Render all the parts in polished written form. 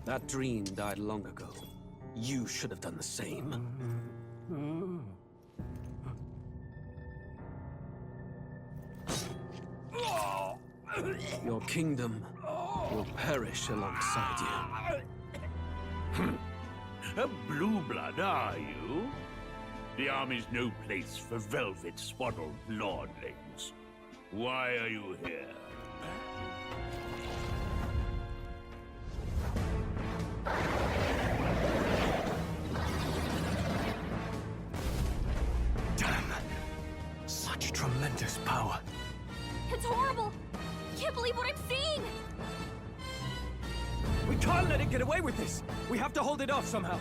That dream died long ago. You should have done the same. Your kingdom will perish alongside you. A blue blood, are you? The army's no place for velvet-swaddled lordlings. Why are you here? Damn! Such tremendous power. It's horrible! I can't believe what I'm seeing! We can't let it get away with this! We have to hold it off somehow!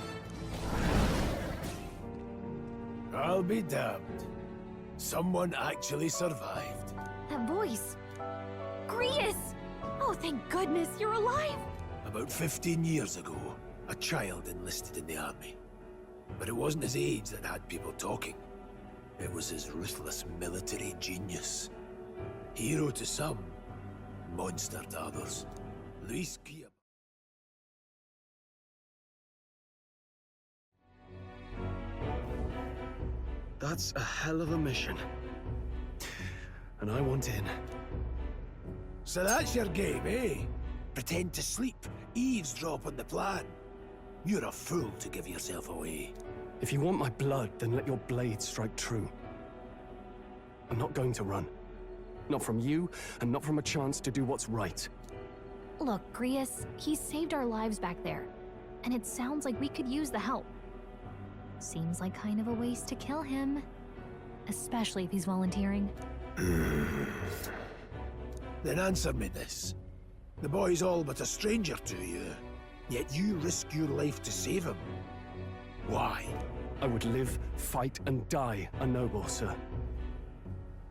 I'll be damned. Someone actually survived. That voice! Grius! Oh, thank goodness you're alive! About 15 years ago, a child enlisted in the army. But it wasn't his age that had people talking. It was his ruthless military genius. Hero to some, monster to others. Luis Kia. That's a hell of a mission. And I want in. So that's your game, eh? Pretend to sleep, eavesdrop on the plan. You're a fool to give yourself away. If you want my blood, then let your blade strike true. I'm not going to run. Not from you, and not from a chance to do what's right. Look, Grius, he saved our lives back there. And it sounds like we could use the help. Seems like kind of a waste to kill him. Especially if he's volunteering. Then answer me this. The boy's all but a stranger to you, yet you risk your life to save him. Why? I would live, fight, and die a noble, sir.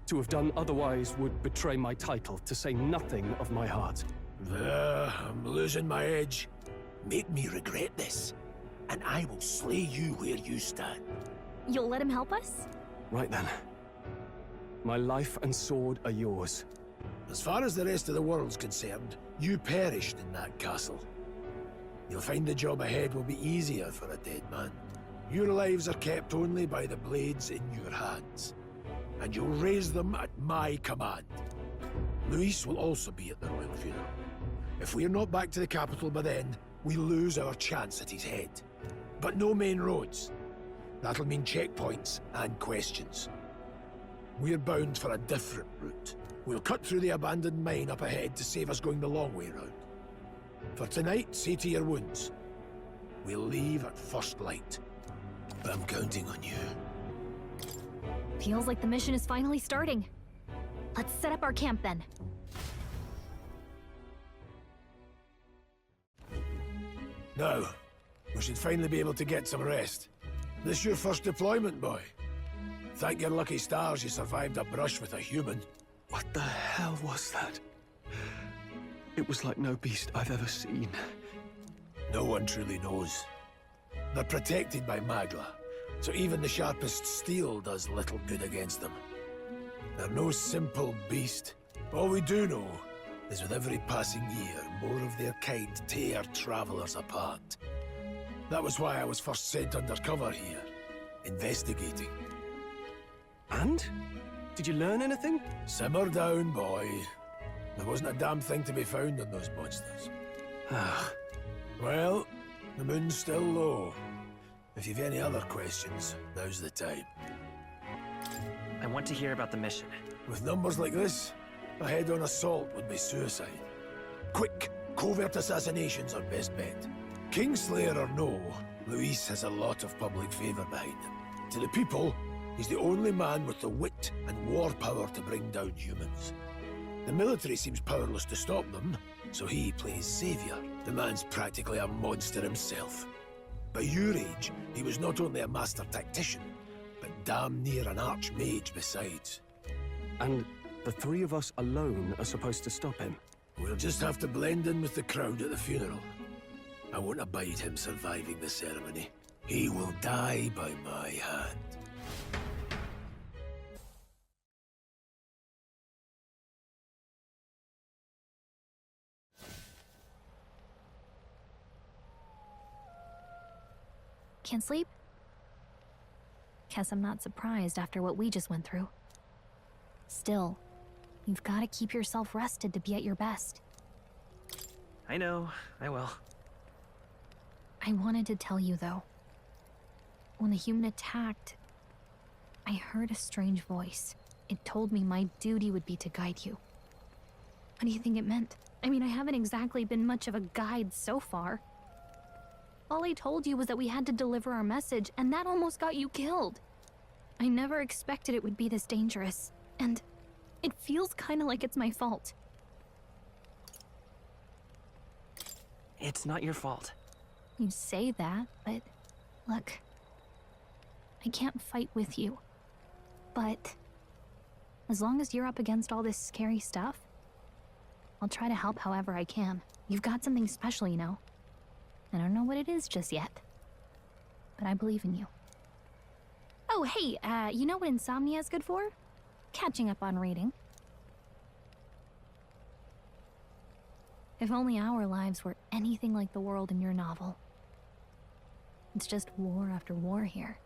To have done otherwise would betray my title, to say nothing of my heart. I'm losing my edge. Make me regret this, and I will slay you where you stand. You'll let him help us? Right then. My life and sword are yours. As far as the rest of the world's concerned, you perished in that castle. You'll find the job ahead will be easier for a dead man. Your lives are kept only by the blades in your hands, and you'll raise them at my command. Luis will also be at the royal funeral. If we're not back to the capital by then, we lose our chance at his head. But no main roads. That'll mean checkpoints and questions. We're bound for a different route. We'll cut through the abandoned mine up ahead to save us going the long way round. For tonight, see to your wounds. We'll leave at first light. I'm counting on you. Feels like the mission is finally starting. Let's set up our camp then. Now, we should finally be able to get some rest. This your first deployment, boy? Thank your lucky stars you survived a brush with a human. What the hell was that? It was like no beast I've ever seen. No one truly knows. They're protected by Magla, so even the sharpest steel does little good against them. They're no simple beast. All we do know is with every passing year, more of their kind tear travelers apart. That was why I was first sent undercover here, investigating. And? Did you learn anything? Simmer down, boy. There wasn't a damn thing to be found on those monsters. Well, the moon's still low. If you've any other questions, now's the time. I want to hear about the mission. With numbers like this, a head-on assault would be suicide. Quick, covert assassinations are best bet. Kingslayer or no, Luis has a lot of public favor behind him. To the people, he's the only man with the wit and war power to bring down humans. The military seems powerless to stop them, so he plays savior. The man's practically a monster himself. By your age, he was not only a master tactician, but damn near an archmage besides. And the three of us alone are supposed to stop him? We'll just have to blend in with the crowd at the funeral. I won't abide him surviving the ceremony. He will die by my hand. Can't sleep? Guess I'm not surprised after what we just went through. Still, you've got to keep yourself rested to be at your best. I know, I will. I wanted to tell you, though. When the human attacked, I heard a strange voice. It told me my duty would be to guide you. What do you think it meant? I mean, I haven't exactly been much of a guide so far. All I told you was that we had to deliver our message, and that almost got you killed. I never expected it would be this dangerous, and it feels kind of like it's my fault. It's not your fault. You say that, but look, I can't fight with you. But as long as you're up against all this scary stuff, I'll try to help however I can. You've got something special, you know. I don't know what it is just yet, but I believe in you. Oh, hey, you know what insomnia is good for? Catching up on reading. If only our lives were anything like the world in your novel. It's just war after war here,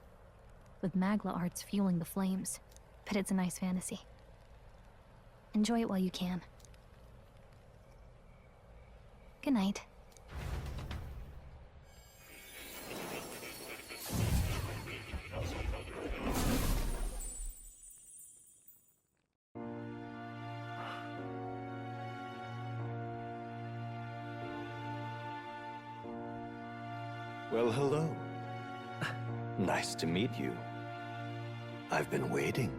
with Magla arts fueling the flames, but it's a nice fantasy. Enjoy it while you can. Good night. Well, hello. Nice to meet you. I've been waiting.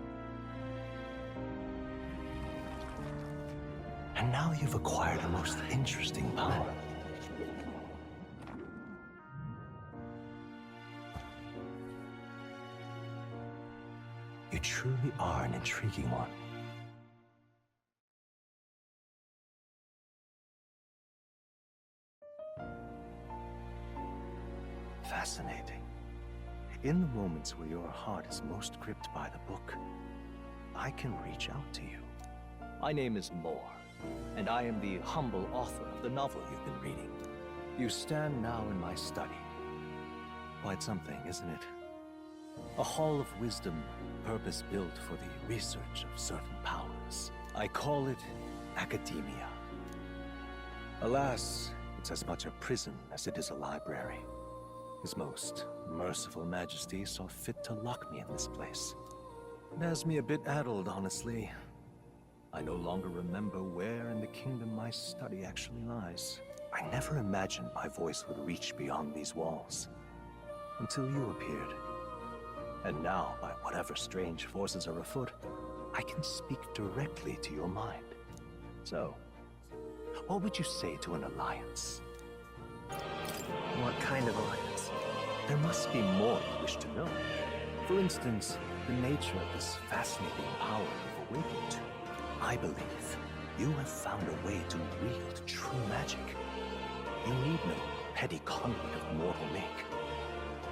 And now you've acquired a most interesting power. You truly are an intriguing one. Fascinating. In the moments where your heart is most gripped by the book, I can reach out to you. My name is Moore, and I am the humble author of the novel you've been reading. You stand now in my study. Quite something, isn't it? A hall of wisdom, purpose-built for the research of certain powers. I call it academia. Alas, it's as much a prison as it is a library. His most merciful majesty saw fit to lock me in this place. It has me a bit addled, honestly. I no longer remember where in the kingdom my study actually lies. I never imagined my voice would reach beyond these walls. Until you appeared. And now, by whatever strange forces are afoot, I can speak directly to your mind. So, what would you say to an alliance? What kind of alliance? There must be more you wish to know. For instance, the nature of this fascinating power you've awakened to. I believe you have found a way to wield true magic. You need no petty conduit of mortal make.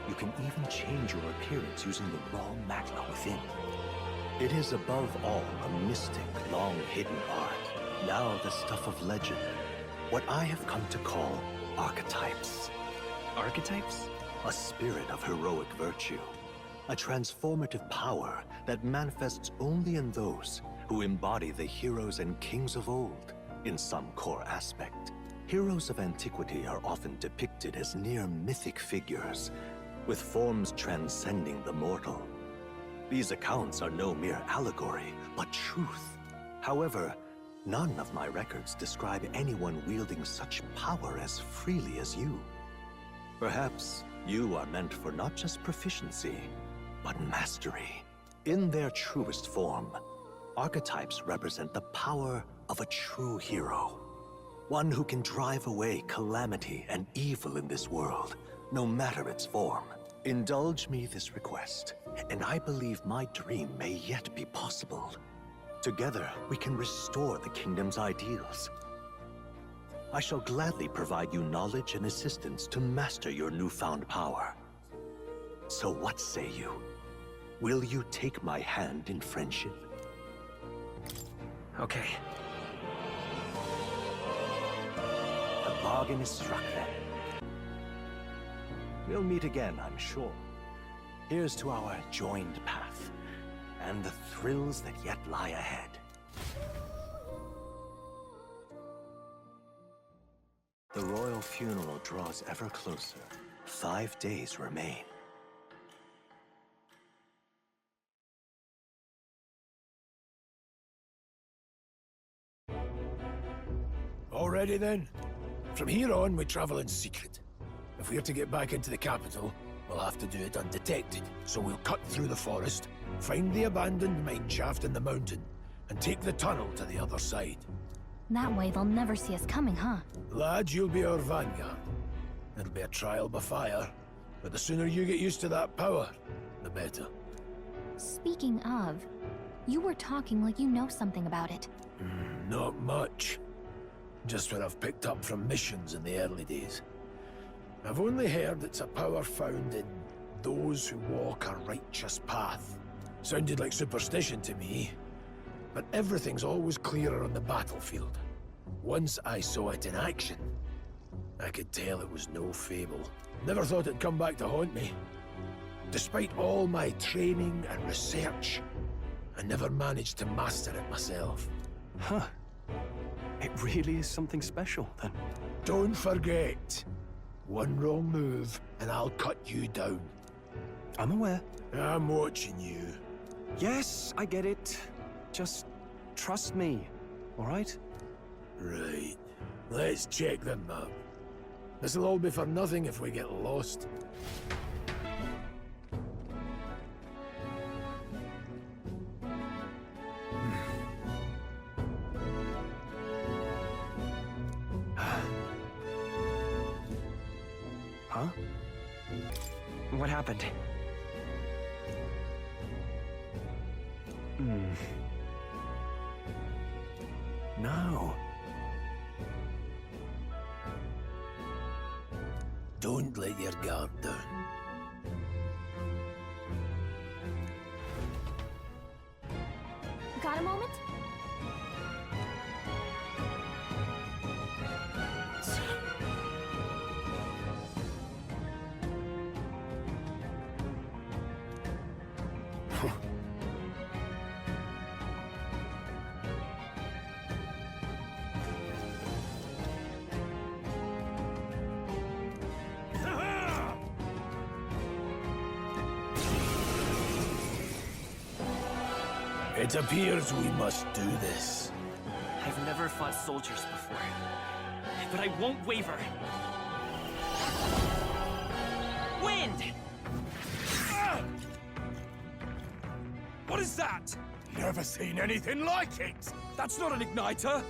You can even change your appearance using the raw magla within. It is above all a mystic, long-hidden art, now the stuff of legend. What I have come to call archetypes. Archetypes? A spirit of heroic virtue. A transformative power that manifests only in those who embody the heroes and kings of old in some core aspect. Heroes of antiquity are often depicted as near mythic figures, with forms transcending the mortal. These accounts are no mere allegory, but truth. However, none of my records describe anyone wielding such power as freely as you. Perhaps you are meant for not just proficiency, but mastery. In their truest form, archetypes represent the power of a true hero. One who can drive away calamity and evil in this world, no matter its form. Indulge me this request, and I believe my dream may yet be possible. Together, we can restore the kingdom's ideals. I shall gladly provide you knowledge and assistance to master your newfound power. So what say you? Will you take my hand in friendship? Okay. The bargain is struck then. We'll meet again, I'm sure. Here's to our joined path, and the thrills that yet lie ahead. The royal funeral draws ever closer. 5 days remain. Already then? From here on, we travel in secret. If we're to get back into the capital, we'll have to do it undetected. So we'll cut through the forest, find the abandoned mine shaft in the mountain, and take the tunnel to the other side. That way they'll never see us coming, huh? Lad, you'll be our vanguard. It'll be a trial by fire, but the sooner you get used to that power, the better. Speaking of, you were talking like you know something about it. Not much. Just what I've picked up from missions in the early days. I've only heard it's a power found in those who walk a righteous path. Sounded like superstition to me, but everything's always clearer on the battlefield. Once I saw it in action, I could tell it was no fable. Never thought it'd come back to haunt me. Despite all my training and research, I never managed to master it myself. Huh. It really is something special, then. Don't forget, one wrong move and I'll cut you down. I'm aware. I'm watching you. Yes, I get it. Just trust me, all right? Right. Let's check the map. This'll all be for nothing if we get lost. Huh? What happened? No. Don't let your guard down. Got a moment? It appears we must do this. I've never fought soldiers before, but I won't waver. Wind! What is that? Never seen anything like it! That's not an igniter!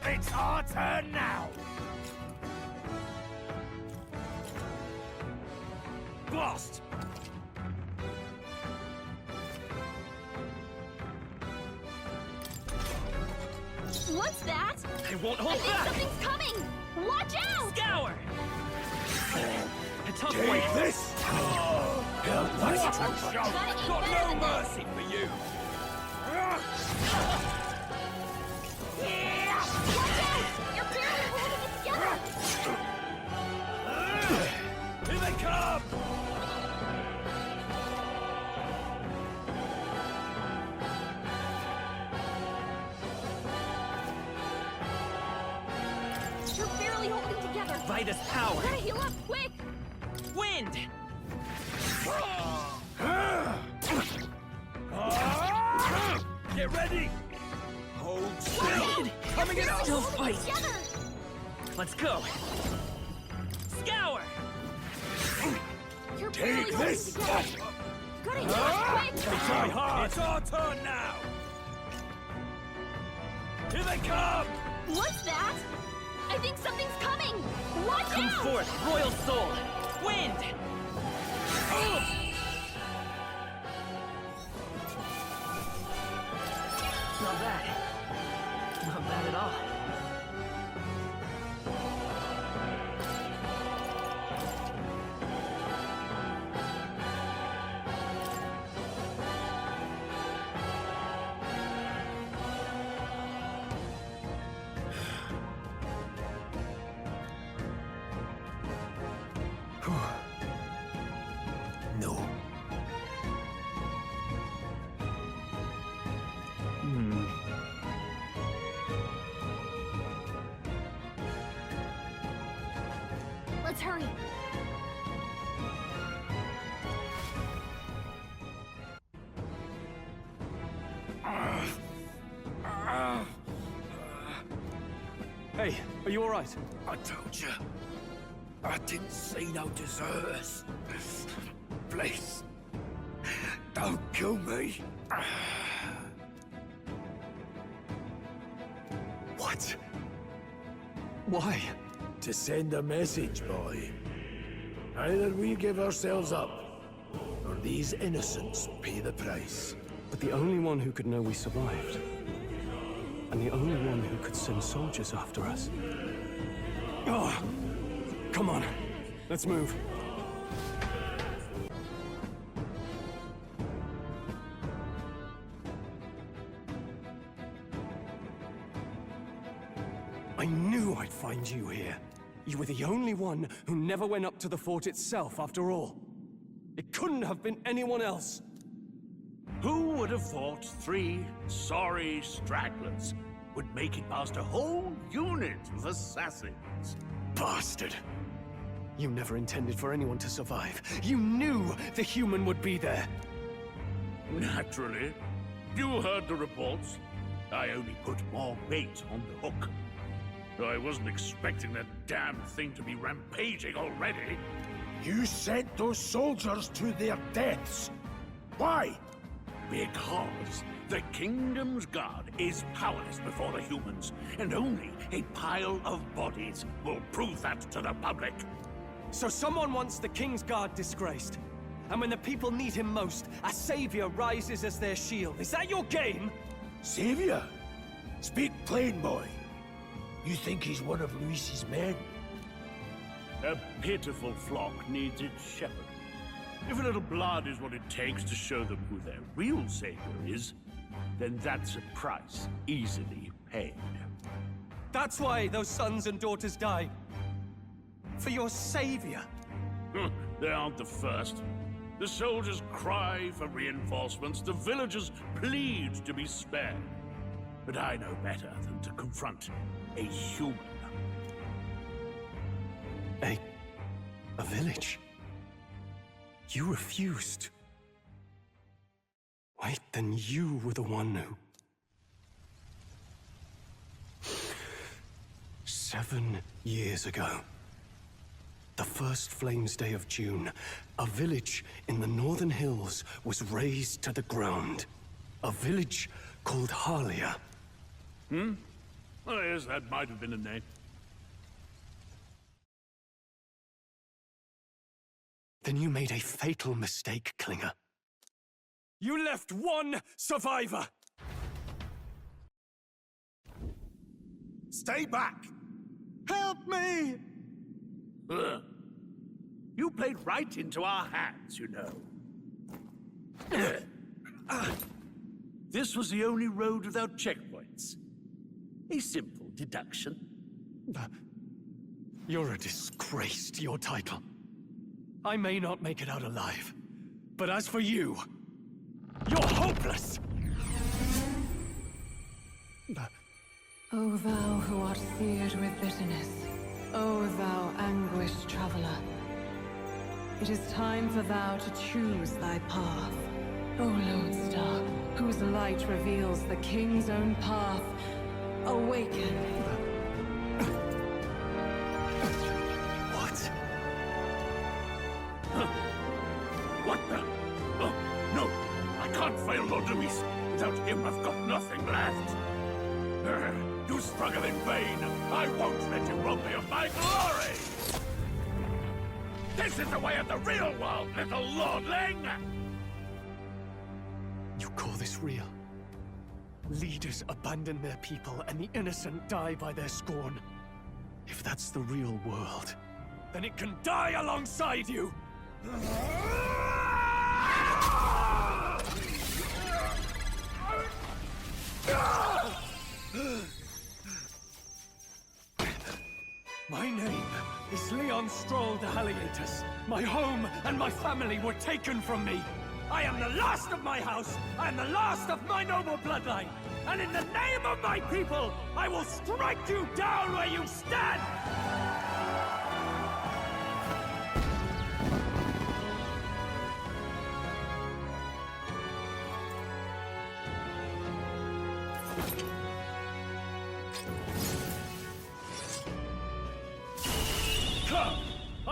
It's our turn now! Blast! What's that? I won't I hold think back! something's coming! Watch out! Scour! A tough Take one. this! Nice trick shot! Gotta eat Got better no than this. mercy for you! Watch out! You're barely holding it together! Here they come! You're barely holding together! Vitus power! Gotta heal up, quick! Wind! Get ready! Hold still! Coming in! Still Holding fight! together! Let's go! Scour! You're barely Take holding this! together! Gotta heal up, quick! Try hard! It's our turn now! Here they come! What's that? I think something's coming! Watch Come out! forth, royal soul! Wind! Not bad. Not bad at all. Let's hurry. Hey, are you alright? I told you. I didn't see no deserters. Please. Don't kill me. What? Why? To send a message, boy. Either we give ourselves up, or these innocents pay the price. But the only one who could know we survived, and the only one who could send soldiers after us. Oh, come on, let's move. I knew I'd find you here. You were the only one who never went up to the fort itself, after all. It couldn't have been anyone else. Who would have thought 3 sorry stragglers would make it past a whole unit of assassins? Bastard! You never intended for anyone to survive. You knew the human would be there. Naturally. You heard the reports. I only put more bait on the hook. I wasn't expecting that damn thing to be rampaging already. You sent those soldiers to their deaths. Why? Because the Kingdom's Guard is powerless before the humans, and only a pile of bodies will prove that to the public. So someone wants the King's Guard disgraced. And when the people need him most, a savior rises as their shield. Is that your game? Savior? Speak plain, boy. You think he's one of Luis's men? A pitiful flock needs its shepherd. If a little blood is what it takes to show them who their real savior is, then that's a price easily paid. That's why those sons and daughters died. For your savior. They aren't the first. The soldiers cry for reinforcements, the villagers plead to be spared. But I know better than to confront a human. A village? You refused. Wait, then you were the one who... 7 years ago. The first Flames Day of June, a village in the northern hills was razed to the ground. A village called Harlia. Oh, yes, that might have been a name. Then you made a fatal mistake, Klinger. You left one survivor! Stay back! Help me! Ugh. You played right into our hands, you know. This was the only road without checkpoints. A simple deduction. You're a disgrace to your title. I may not make it out alive, but as for you, you're hopeless! O thou who art seared with bitterness, O thou anguished traveler, it is time for thou to choose thy path. O lodestar, whose light reveals the king's own path, awaken. What? What the? Oh, no! I can't fail Lord Luis. Without him, I've got nothing left. You struggle in vain. I won't let you rob me of my glory! This is the way of the real world, little lordling! You call this real? Leaders abandon their people and the innocent die by their scorn. If that's the real world, then it can die alongside you! My name is Leon Stroll de Halliatus. My home and my family were taken from me. I am the last of my house. I am the last of my noble bloodline. And in the name of my people, I will strike you down where you stand!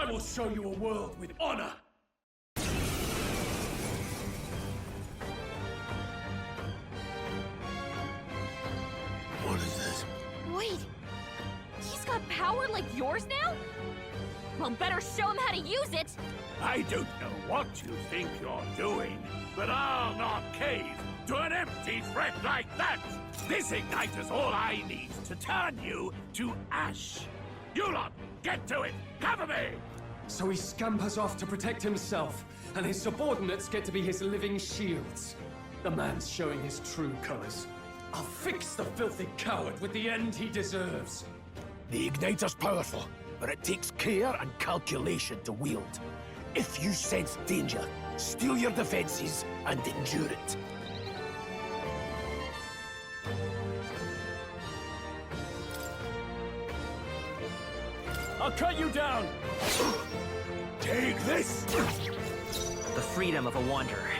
I will show you a world with honor! What is this? Wait, he's got power like yours now? Well, better show him how to use it! I don't know what you think you're doing, but I'll not cave to an empty threat like that! This igniter's all I need to turn you to ash. You lot, get to it! Cover me! So he scampers off to protect himself, and his subordinates get to be his living shields. The man's showing his true colors. I'll fix the filthy coward with the end he deserves. The igniter's powerful, but it takes care and calculation to wield. If you sense danger, steel your defenses and endure it. I'll cut you down! Take this! The freedom of a wanderer.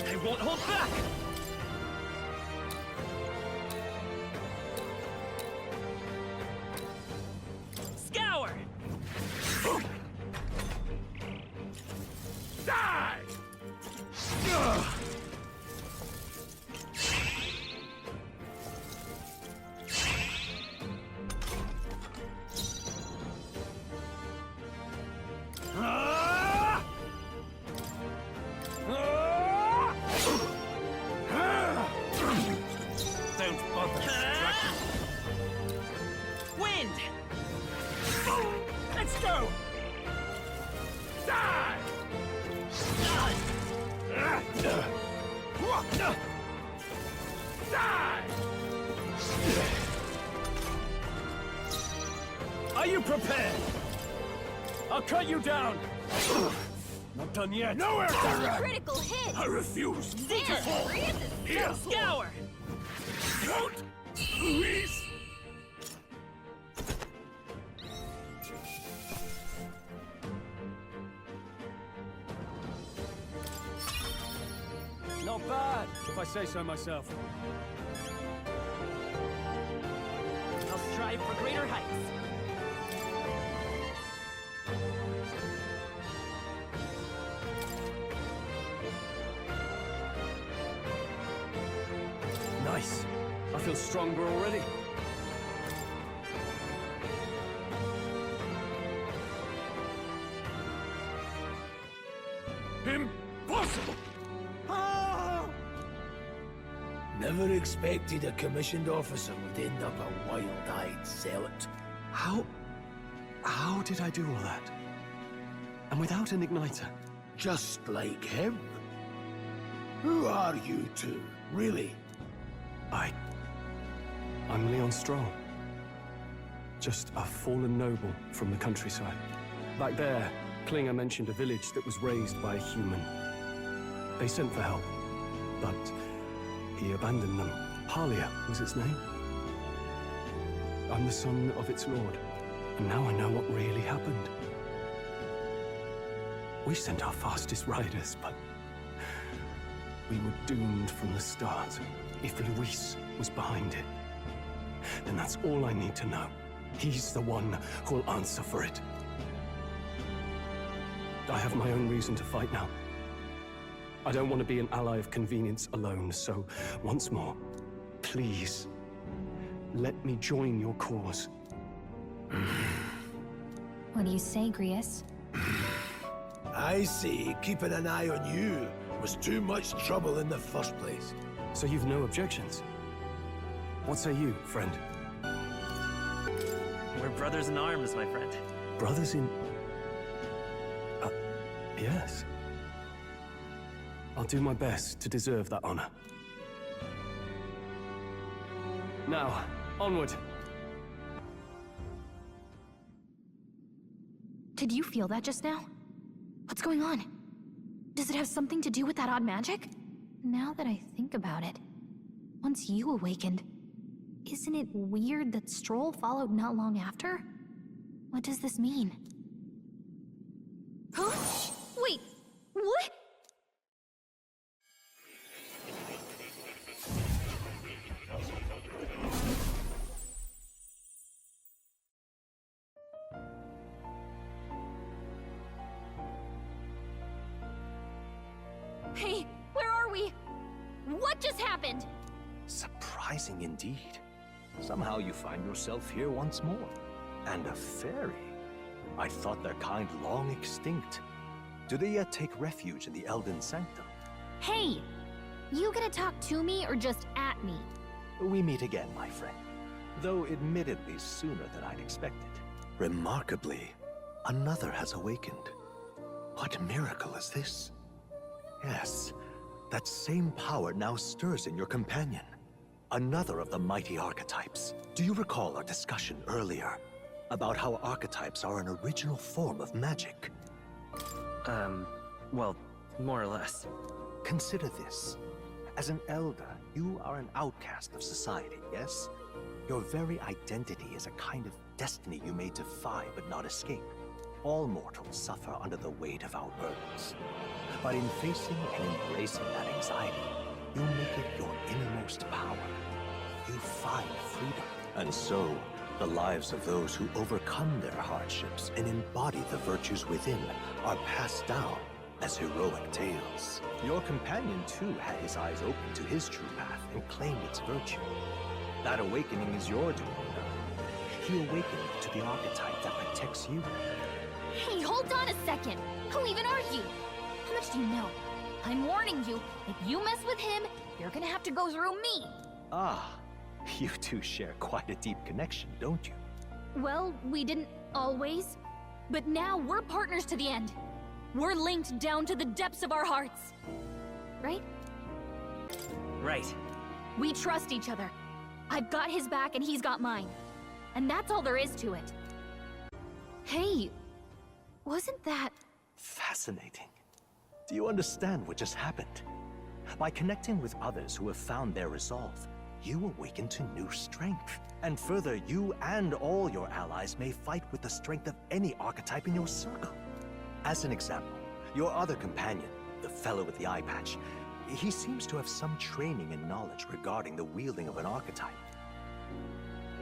I won't hold back! Scour! Die! Don't bother distracting. Wind! Let's go! Die! Die! Are you prepared? I'll cut you down! Not done yet. Nowhere to run! Critical hit! I refuse! Damn, Grius is Here! Scour! Don't! Please! Not bad, if I say so myself. I'll strive for greater heights. Nice. I feel stronger already. Impossible! Never expected a commissioned officer would end up a wild-eyed zealot. How did I do all that? And without an igniter? Just like him. Who are you two, really? I'm Leon Stroll. Just a fallen noble from the countryside. Back there, Klinger mentioned a village that was raised by a human. They sent for help, but he abandoned them. Halia was its name. I'm the son of its lord, and now I know what really happened. We sent our fastest riders, but we were doomed from the start. If Luis was behind it, then that's all I need to know. He's the one who'll answer for it. I have my own reason to fight now. I don't want to be an ally of convenience alone, so once more, please, let me join your cause. What do you say, Grius? I say keeping an eye on you was too much trouble in the first place. So you've no objections? What say you, friend? We're brothers in arms, my friend. Brothers in... yes. I'll do my best to deserve that honor. Now, onward. Did you feel that just now? What's going on? Does it have something to do with that odd magic? Now that I think about it, once you awakened, isn't it weird that Stroll followed not long after? What does this mean? Huh? Wait, what? Hey, where are we? What just happened? Surprising indeed. Somehow you find yourself here once more. And a fairy. I thought their kind long extinct. Do they yet take refuge in the Elden Sanctum? Hey! You gonna talk to me or just at me? We meet again, my friend. Though admittedly sooner than I'd expected. Remarkably, another has awakened. What miracle is this? Yes, that same power now stirs in your companion. Another of the mighty archetypes. Do you recall our discussion earlier about how archetypes are an original form of magic? Well, more or less. Consider this. As an elder, you are an outcast of society, yes? Your very identity is a kind of destiny you may defy but not escape. All mortals suffer under the weight of our burdens. But in facing and embracing that anxiety, you make it your innermost power. You find freedom. And so, the lives of those who overcome their hardships and embody the virtues within are passed down as heroic tales. Your companion, too, had his eyes open to his true path and claimed its virtue. That awakening is your doing, though. He awakened to the archetype that protects you. Hey, hold on a second! Who even are you? How much do you know? I'm warning you, if you mess with him, you're gonna have to go through me! Ah, you two share quite a deep connection, don't you? Well, we didn't always. But now we're partners to the end. We're linked down to the depths of our hearts. Right? Right. We trust each other. I've got his back and he's got mine. And that's all there is to it. Hey, wasn't that... Fascinating. Do you understand what just happened? By connecting with others who have found their resolve, you awaken to new strength. And further, you and all your allies may fight with the strength of any archetype in your circle. As an example, your other companion, the fellow with the eye patch, he seems to have some training and knowledge regarding the wielding of an archetype.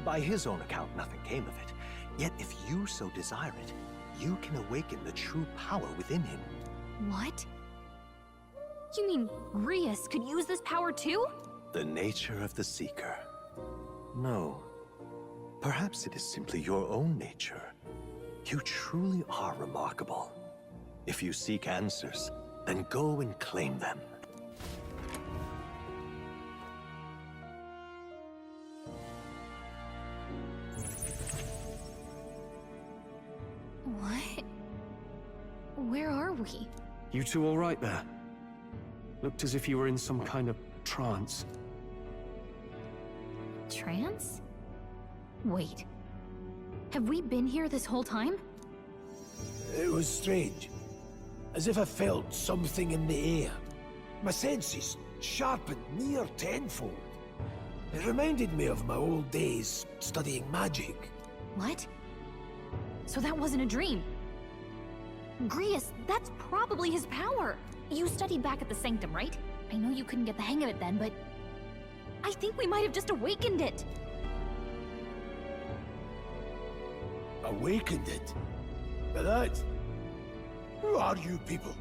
By his own account, nothing came of it. Yet if you so desire it, you can awaken the true power within him. What? You mean Grius could use this power too? The nature of the Seeker. No. Perhaps it is simply your own nature. You truly are remarkable. If you seek answers, then go and claim them. What? Where are we? You two all right there? Looked as if you were in some kind of trance. Trance? Wait. Have we been here this whole time? It was strange. As if I felt something in the air. My senses sharpened near tenfold. It reminded me of my old days studying magic. What? So that wasn't a dream. Grius, that's probably his power. You studied back at the Sanctum, right? I know you couldn't get the hang of it then, but... I think we might have just awakened it. Awakened it? But that... Who are you people?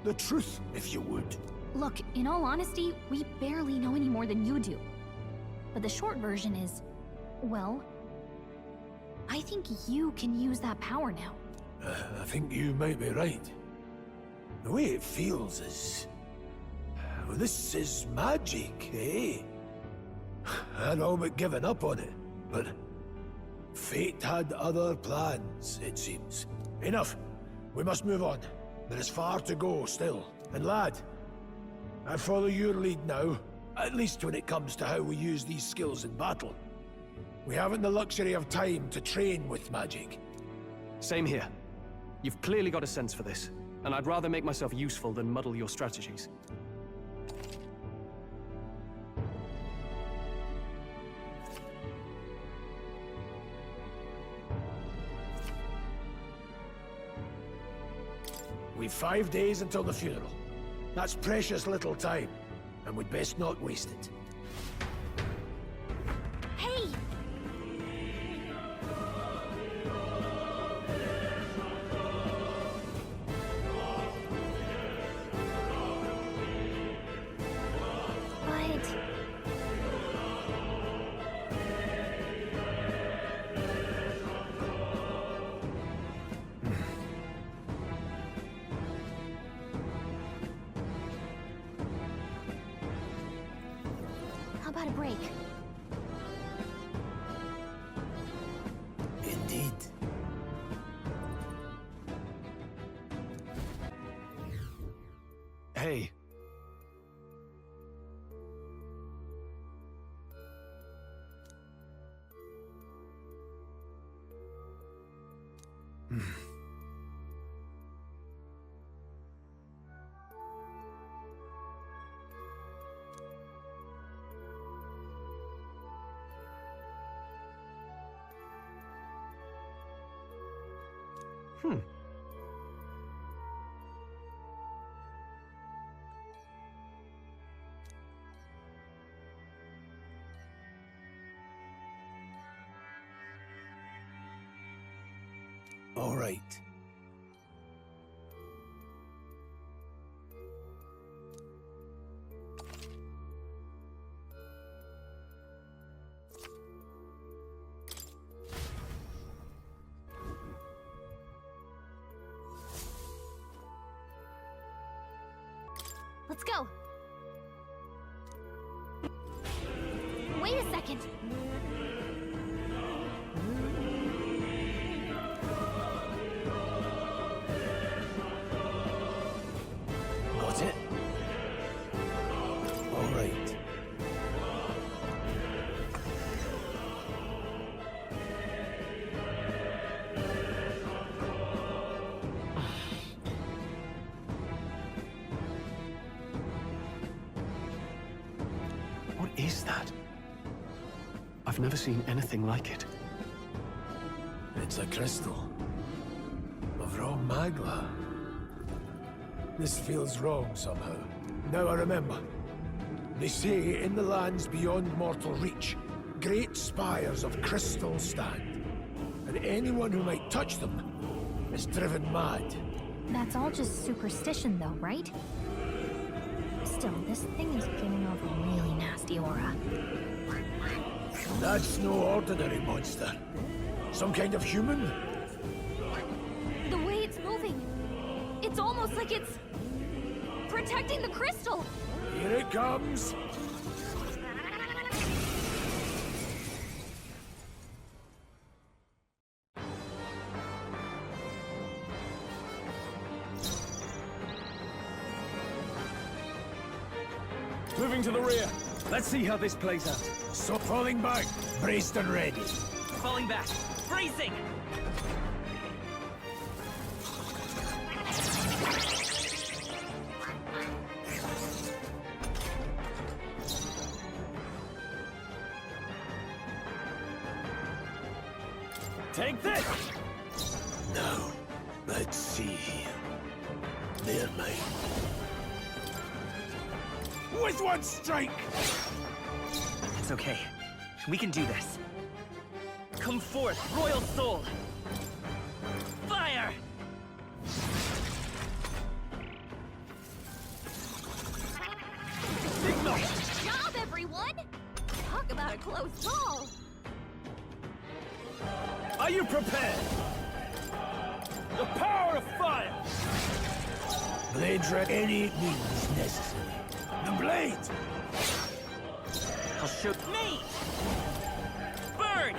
The truth, if you would. Look, in all honesty, we barely know any more than you do. But the short version is... well... I think you can use that power now. I think you might be right. The way it feels is... well, this is magic, eh? I'd all but given up on it, but... fate had other plans, it seems. Enough! We must move on. There is far to go still. And lad, I follow your lead now, at least when it comes to how we use these skills in battle. We haven't the luxury of time to train with magic. Same here. You've clearly got a sense for this, and I'd rather make myself useful than muddle your strategies. We've 5 days until the funeral. That's precious little time, and we'd best not waste it. Hey! about a break? Indeed. Hey. All right. Let's go. Wait a second. Got it? All right. What is that? I've never seen anything like it. It's a crystal. Of raw magla. This feels wrong somehow. Now I remember. They say in the lands beyond mortal reach, great spires of crystal stand. And anyone who might touch them is driven mad. That's all just superstition though, right? Still, this thing is giving off a really nasty aura. That's no ordinary monster. Some kind of human? The way it's moving, it's almost like it's protecting the crystal. Here it comes. Moving to the rear. Let's see how this plays out. So falling back, braced and ready. Falling back. Bracing! Take this! Now, let's see here. They're mine. With one strike! It's okay. We can do this. Come forth, Royal Soul! Fire! Signal! Good job, everyone! Talk about a close call! Are you prepared? The power of fire! Blades at any means necessary. The blade! I'll show me! Burn!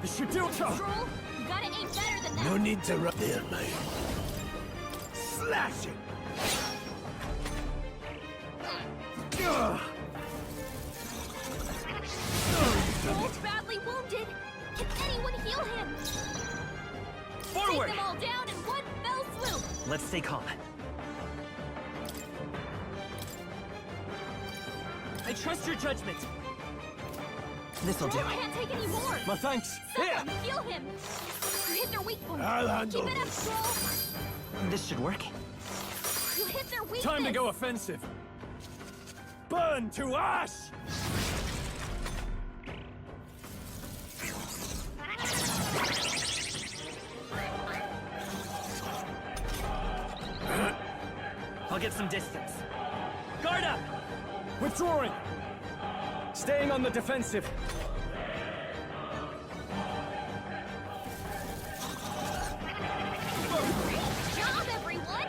This should do it! Troll, you gotta aim better than that! No need to run. They're mine. Slash it! Troll's badly wounded! Can anyone heal him? Forward! Take them all down in one fell swoop! Let's stay calm. I trust your judgment. This'll do Troll it. can't take any more! My thanks! Here! Someone heal him! You hit their weak point! I'll handle Keep it up, this. Troll! This should work. You hit their weakness! Time to go offensive! Burn to ash! I'll get some distance. Guard up! Withdrawing! Staying on the defensive. Great job, everyone!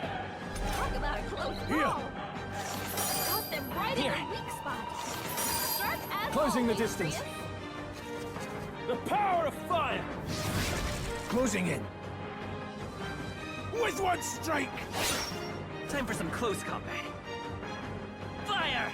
Talk about a close call. Got them right in a weak spot. Sharp as Closing the always, distance. Prius. The power of fire! Closing in. With one strike! Time for some close combat. Fire!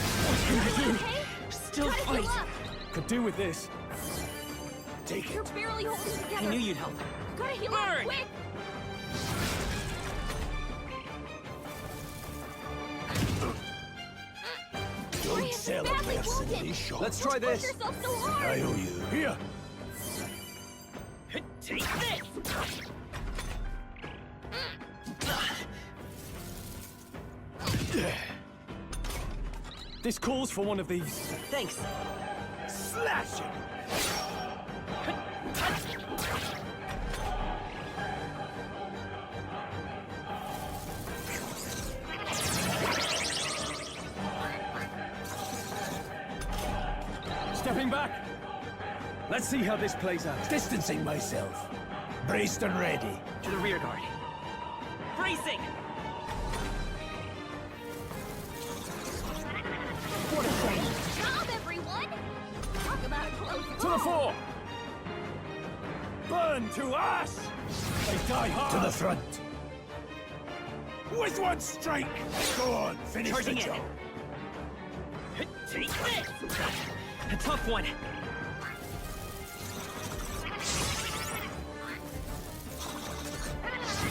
Okay? Still Try to heal fight! up. Could do with this. Take You're it. barely holding together. I knew you'd help. Gotta heal Burn! up quick! Don't Prius is sell a badly mercenary wounded. shot. Let's try Don't push this. yourself so hard! I owe you. Here! Take this! This calls for one of these. Thanks. Slash it! Stepping back. Let's see how this plays out. Distancing myself. Braced and ready. To the rear guard. Bracing! Great job, everyone! Talk about a close To the call. fore! Burn to ash! They die hard! To the front. With one strike! Go on, finish Charging the in. job. Take this! A tough one.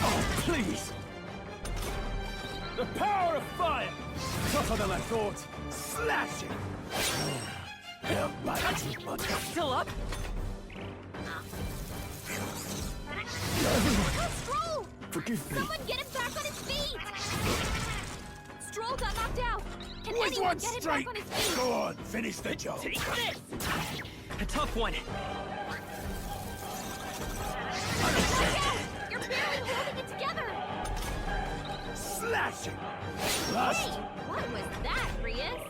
Oh, please! The power of fire! Tougher than I thought. Slash it! Help my but Still up? Stroll! Forgive me. Someone get him back on his feet! Stroll got knocked out! Can With anyone one get him strike! back on his feet? Go on, finish the job. Take this! A tough one. Look out! You're barely holding it together! Slash it! Hey, Last. what was that, Prius?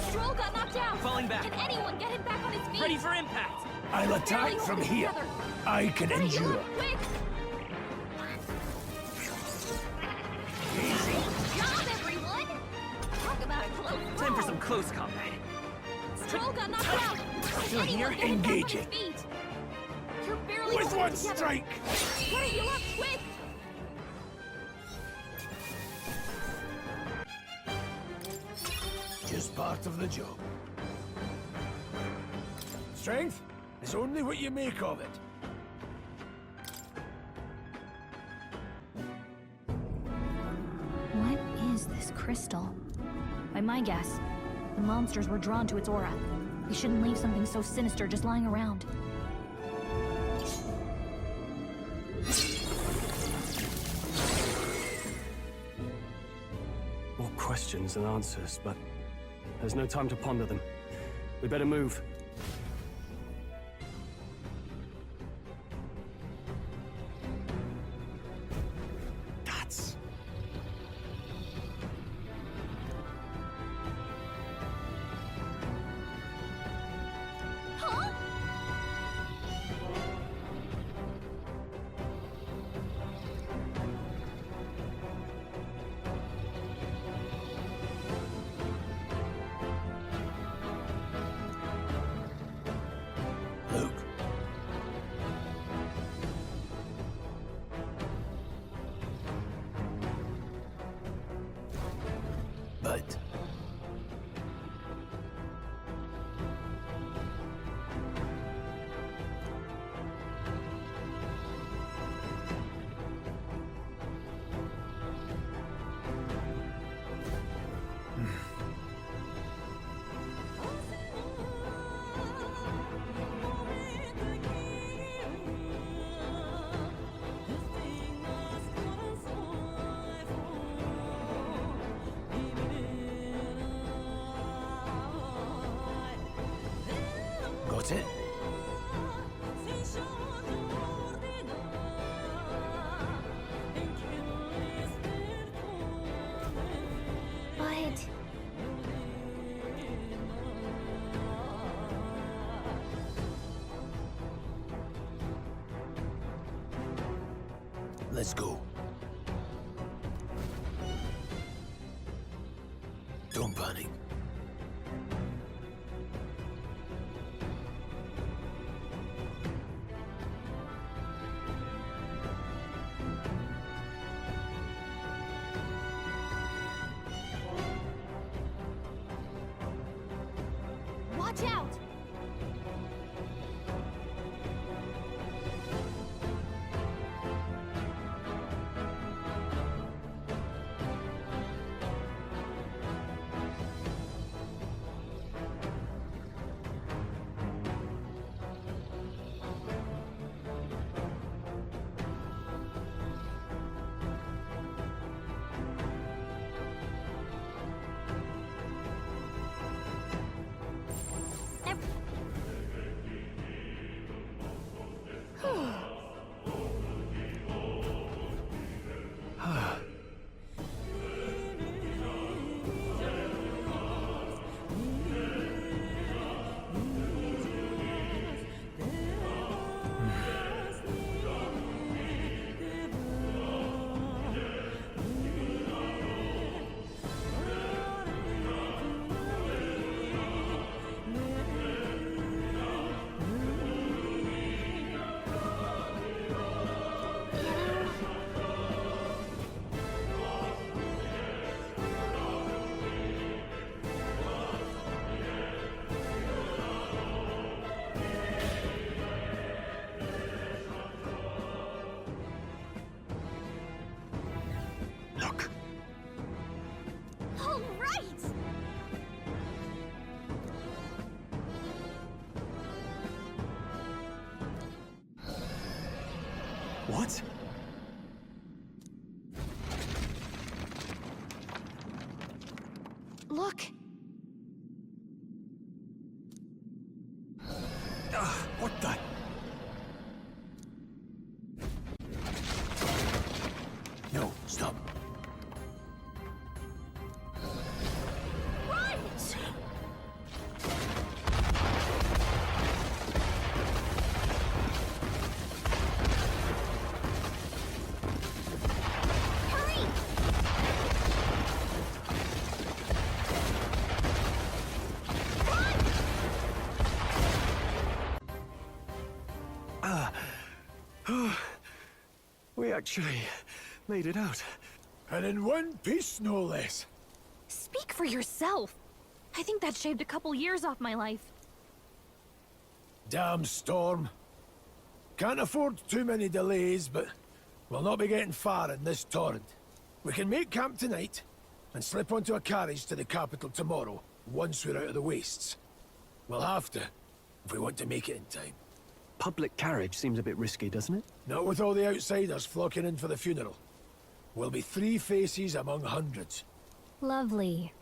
Stroll got knocked out! Falling back. Can anyone get him back on his feet? Ready for impact! I'll Barely attack from holding here. together. I can Gotta heal endure. up quick! Easy. Job, everyone! Talk about a close call. Time for some close combat. Stroll got knocked out! Still Can anyone here? get him back on Engage his it. feet? You're barely With holding one together. strike! Gotta heal up quick! Just part of the job. Strength is only what you make of it. What is this crystal? By my guess, the monsters were drawn to its aura. We shouldn't leave something so sinister just lying around. More questions than answers, but there's no time to ponder them. We better move. That's... Huh? That's it. But... Let's go. Don't panic. Watch out! Look. All right! What? Look! What the? No, stop. Run! Hurry! We actually made it out. And in one piece, no less. Speak for yourself. I think that shaved a couple years off my life. Damn storm. Can't afford too many delays, but we'll not be getting far in this torrent. We can make camp tonight, and slip onto a carriage to the capital tomorrow, once we're out of the wastes. We'll have to, if we want to make it in time. Public carriage seems a bit risky, doesn't it? Not with all the outsiders flocking in for the funeral. We'll be 3 faces among hundreds. Lovely.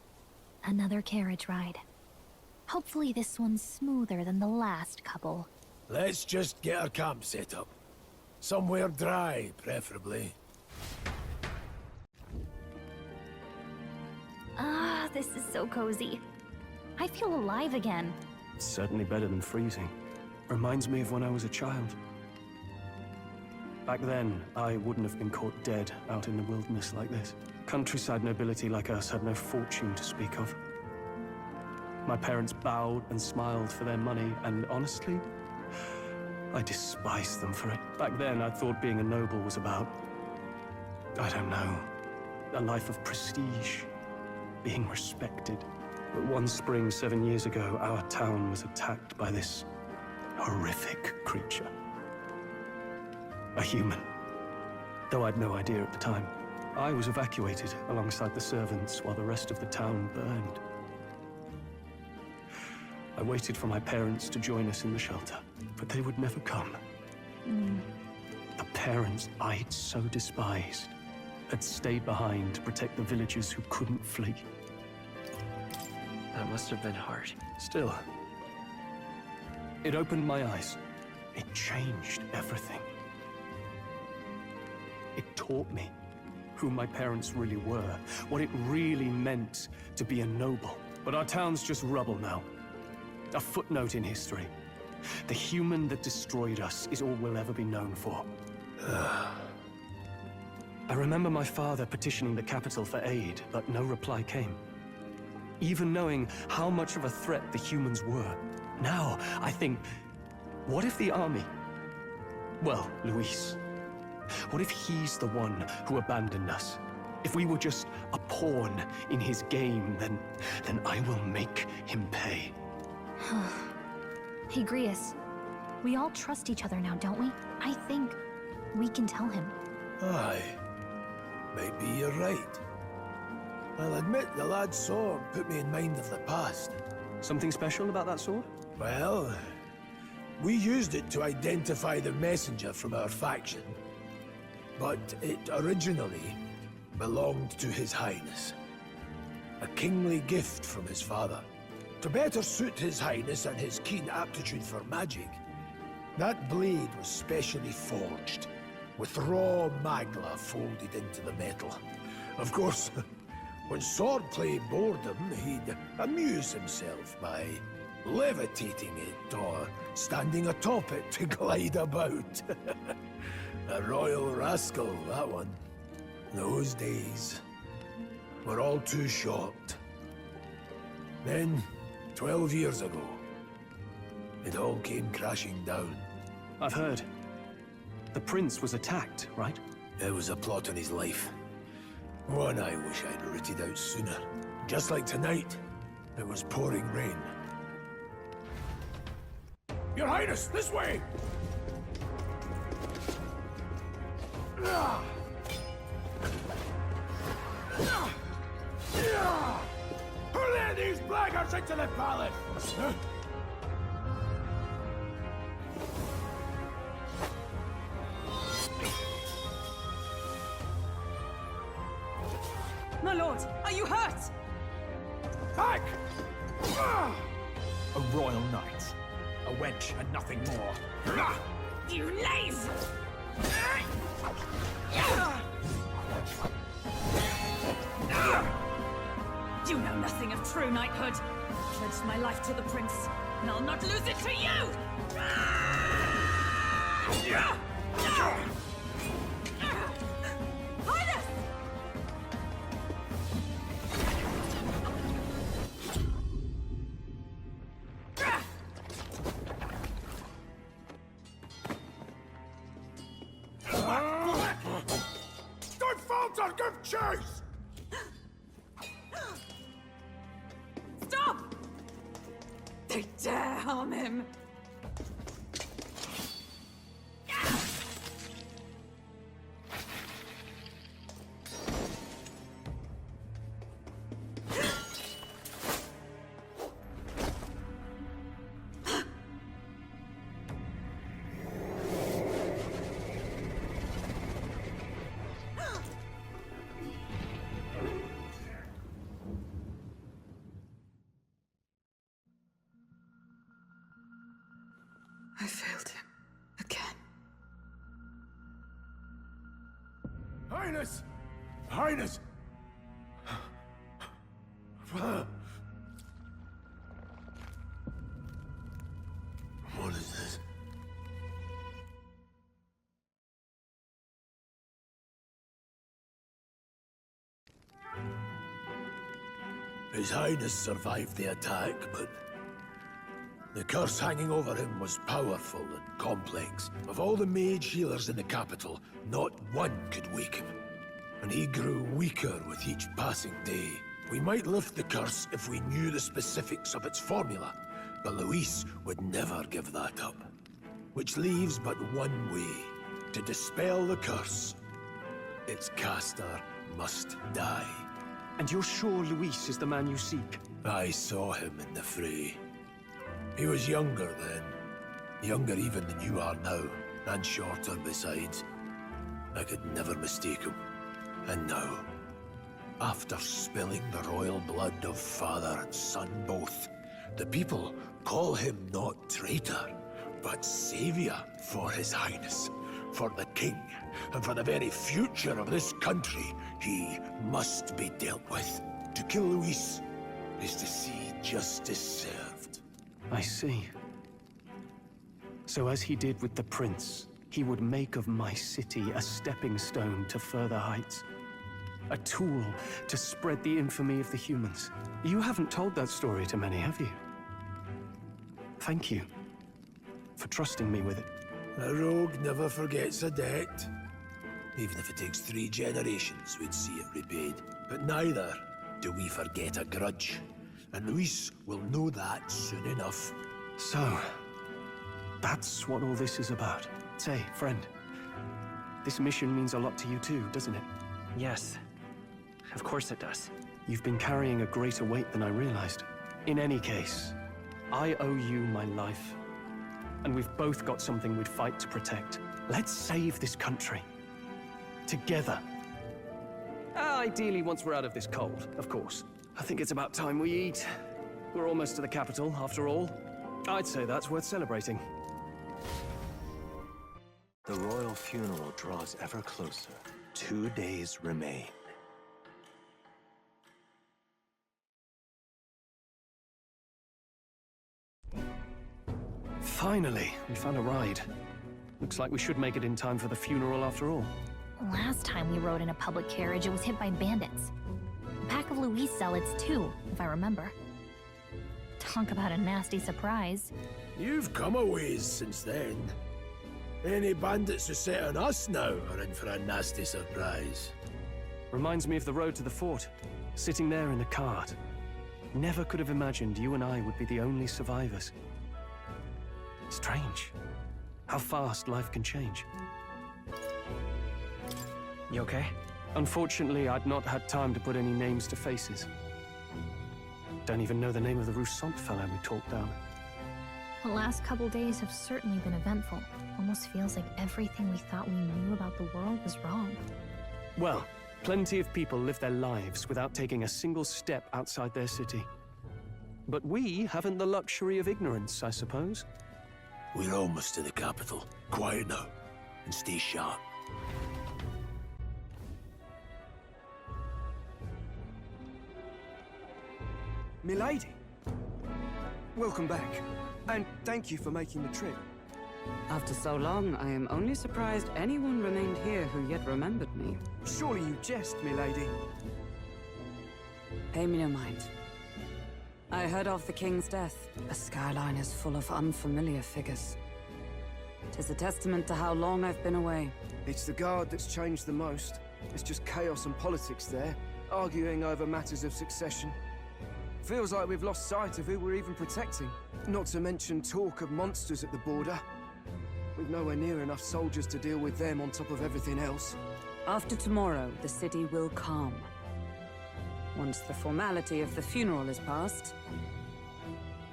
Another carriage ride. Hopefully this one's smoother than the last couple. Let's just get our camp set up. Somewhere dry, preferably. Ah, this is so cozy. I feel alive again. It's certainly better than freezing. Reminds me of when I was a child. Back then, I wouldn't have been caught dead out in the wilderness like this. Countryside nobility like us had no fortune to speak of. My parents bowed and smiled for their money, and honestly, I despised them for it. Back then, I thought being a noble was about, I don't know, a life of prestige, being respected. But one spring 7 years ago, our town was attacked by this horrific creature. A human. Though I'd no idea at the time. I was evacuated alongside the servants while the rest of the town burned. I waited for my parents to join us in the shelter, but they would never come. The parents I'd so despised had stayed behind to protect the villagers who couldn't flee. That must have been hard. Still, It opened my eyes. It changed everything. It taught me who my parents really were, what it really meant to be a noble. But our town's just rubble now. A footnote in history. The human that destroyed us is all we'll ever be known for. I remember my father petitioning the capital for aid, but no reply came. Even knowing how much of a threat the humans were. Now, I think, what if the army... Well, Luis. What if he's the one who abandoned us? If we were just a pawn in his game, then I will make him pay. Hey, Grius. We all trust each other now, don't we? I think we can tell him. Aye. Maybe you're right. I'll admit the lad's sword put me in mind of the past. Something special about that sword? Well, we used it to identify the messenger from our faction. But it originally belonged to His Highness. A kingly gift from his father. To better suit His Highness and his keen aptitude for magic, that blade was specially forged, with raw magla folded into the metal. Of course, when swordplay bored him, he'd amuse himself by levitating it or standing atop it to glide about. A royal rascal, that one. Those days were all too short. Then, 12 years ago, it all came crashing down. I've heard. The prince was attacked, right? It was a plot on his life. One I wish I'd rooted out sooner. Just like tonight, it was pouring rain. Your Highness, this way! Who let these blackguards into the palace? My lord, are you hurt? Back! A royal knight. A wench and nothing more. You knave! You know nothing of true knighthood. I pledged my life to the prince, and I'll not lose it to you! Highness! Don't falter! Give chase! Stop! They dare harm him! I failed him. Again. Highness! Highness! What is this? His Highness survived the attack, but the curse hanging over him was powerful and complex. Of all the mage healers in the capital, not one could wake him. And he grew weaker with each passing day. We might lift the curse if we knew the specifics of its formula, but Luis would never give that up. Which leaves but one way. To dispel the curse, its caster must die. And you're sure Luis is the man you seek? I saw him in the fray. He was younger then. Younger even than you are now, and shorter besides. I could never mistake him. And now, after spilling the royal blood of father and son both, The people call him not traitor, but savior for his highness. For the king, and for the very future of this country, he must be dealt with. To kill Luis is to see justice served. I see. So as he did with the prince, he would make of my city a stepping stone to further heights. A tool to spread the infamy of the humans. You haven't told that story to many, have you? Thank you for trusting me with it. A rogue never forgets a debt. Even if it takes 3 generations, we'd see it repaid. But neither do we forget a grudge. And Luis will know that soon enough. So, that's what all this is about. Say, friend, this mission means a lot to you too, doesn't it? Yes. Of course it does. You've been carrying a greater weight than I realized. In any case, I owe you my life. And we've both got something we'd fight to protect. Let's save this country. Together. Ideally, once we're out of this cold, of course. I think it's about time we eat. We're almost to the capital, after all. I'd say that's worth celebrating. The royal funeral draws ever closer. 2 days remain. Finally, we found a ride. Looks like we should make it in time for the funeral after all. Last time we rode in a public carriage, it was hit by bandits. A pack of Luis zealots, too, if I remember. Talk about a nasty surprise. You've come a ways since then. Any bandits who set on us now are in for a nasty surprise. Reminds me of the road to the fort. Sitting there in the cart. Never could have imagined you and I would be the only survivors. Strange. How fast life can change. You okay? Unfortunately, I'd not had time to put any names to faces. Don't even know the name of the Rousseau fellow we talked down. The last couple days have certainly been eventful. Almost feels like everything we thought we knew about the world was wrong. Well, plenty of people live their lives without taking a single step outside their city. But we haven't the luxury of ignorance, I suppose. We're almost to the capital. Quiet now, and stay sharp. Milady, welcome back, and thank you for making the trip. After so long, I am only surprised anyone remained here who yet remembered me. Surely you jest, milady. Pay me no mind. I heard of the king's death. The skyline is full of unfamiliar figures. 'Tis a testament to how long I've been away. It's the guard that's changed the most. It's just chaos and politics there, arguing over matters of succession. Feels like we've lost sight of who we're even protecting. Not to mention talk of monsters at the border. We've nowhere near enough soldiers to deal with them on top of everything else. After tomorrow, the city will calm. Once the formality of the funeral is past,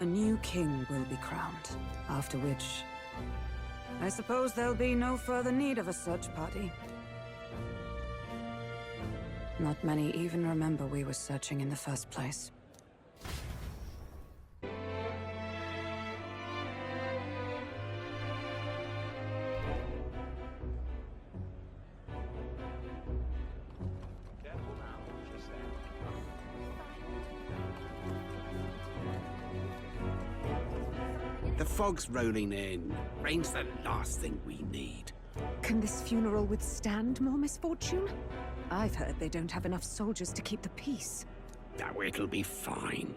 a new king will be crowned. After which, I suppose there'll be no further need of a search party. Not many even remember we were searching in the first place. The fog's rolling in. Rain's the last thing we need. Can this funeral withstand more misfortune? I've heard they don't have enough soldiers to keep the peace. Oh, it'll be fine.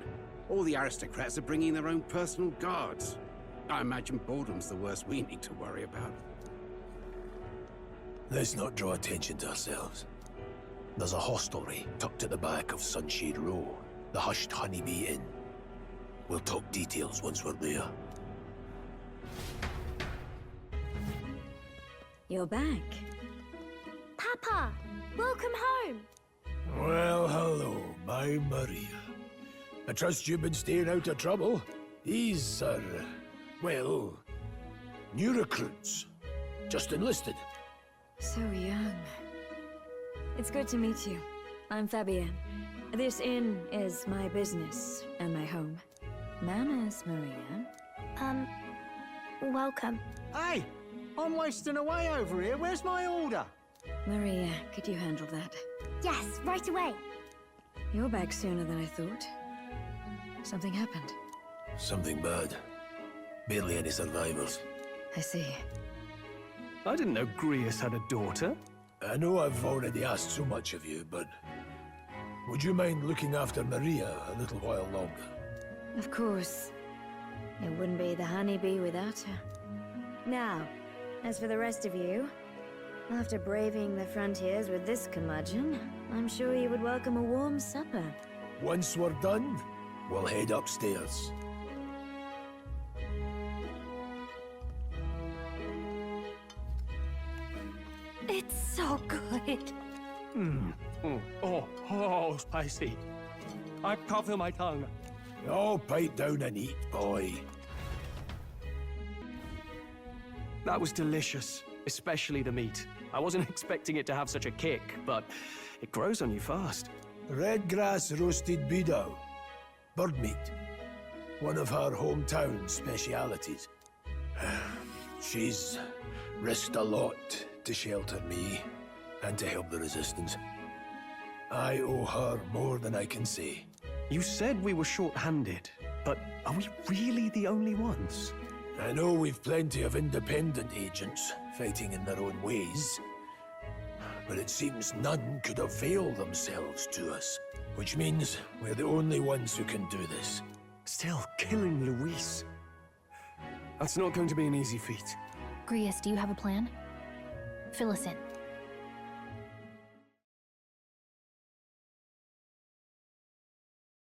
All the aristocrats are bringing their own personal guards. I imagine boredom's the worst we need to worry about. Let's not draw attention to ourselves. There's a hostelry tucked at the back of Sunshade Row, the Hushed Honeybee Inn. We'll talk details once we're there. You're back. Papa! Welcome home! Well, hello, my Maria. I trust you've been staying out of trouble. These are, well, new recruits. Just enlisted. So young. It's good to meet you. I'm Fabienne. This inn is my business and my home. Manners, Maria. Welcome. Hey! I'm wasting away over here. Where's my order? Maria, could you handle that? Yes, right away. You're back sooner than I thought. Something happened. Something bad. Barely any survivors. I see. I didn't know Grius had a daughter. I know I've already asked so much of you, but would you mind looking after Maria a little while longer? Of course. It wouldn't be the honeybee without her. Now, as for the rest of you, after braving the frontiers with this curmudgeon, I'm sure you would welcome a warm supper. Once we're done, we'll head upstairs. It's so good. Oh, spicy. I can't feel my tongue. Oh, pipe down and eat, boy. That was delicious, especially the meat. I wasn't expecting it to have such a kick, but it grows on you fast. Red grass roasted beedow. Bird meat. One of her hometown specialities. She's risked a lot to shelter me and to help the Resistance. I owe her more than I can say. You said we were short-handed, but are we really the only ones? I know we've plenty of independent agents fighting in their own ways, but it seems none could avail themselves to us, which means we're the only ones who can do this. Still, killing Luis. That's not going to be an easy feat. Grius, do you have a plan? Fill us in.